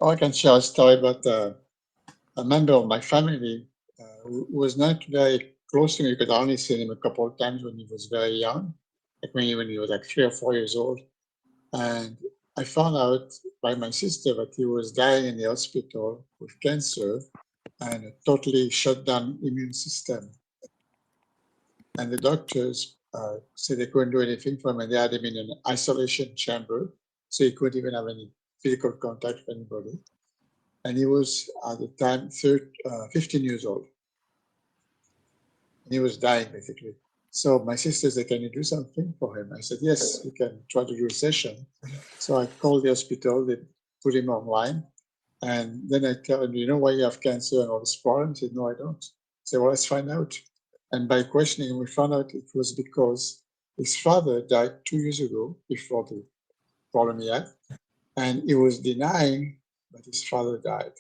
I can share a story about a member of my family who was not very close to me because I only seen him a couple of times when he was very young, like when he was like 3 or 4 years old. And I found out by my sister that he was dying in the hospital with cancer and a totally shut down immune system. And the doctors said they couldn't do anything for him, and they had him in an isolation chamber, so he couldn't even have any physical contact with anybody. And he was at the time 15 years old, and he was dying basically. So my sister said, "Can you do something for him?" I said, "Yes, we can try to do a session." So I called the hospital, they put him online, and then I tell him, "You know why you have cancer and all this problem?" He said, "No, I don't." I said, "Well, let's find out." And by questioning, we found out it was because his father died 2 years ago before the problem he had, and he was denying that his father died.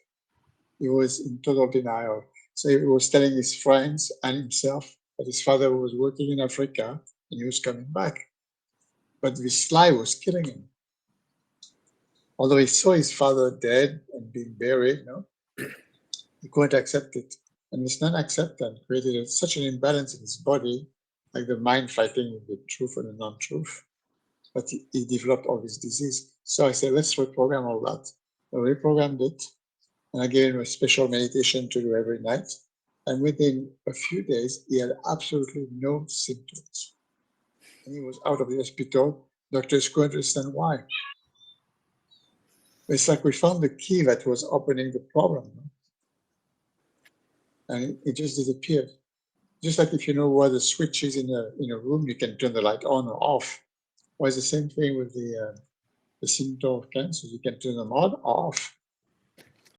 He was in total denial. So he was telling his friends and himself that his father was working in Africa and he was coming back. But this lie was killing him. Although he saw his father dead and being buried, he couldn't accept it. And this non-acceptance created such an imbalance in his body, like the mind fighting with the truth and the non-truth, that he developed all this disease. So I said, let's reprogram all that. I reprogrammed it, and I gave him a special meditation to do every night. And within a few days, he had absolutely no symptoms. And he was out of the hospital. Doctors couldn't understand why. It's like we found the key that was opening the problem, and it just disappeared. Just like if you know where the switch is in a room, you can turn the light on or off. Well, it's the same thing with the symptom of cancer. You can turn them on or off.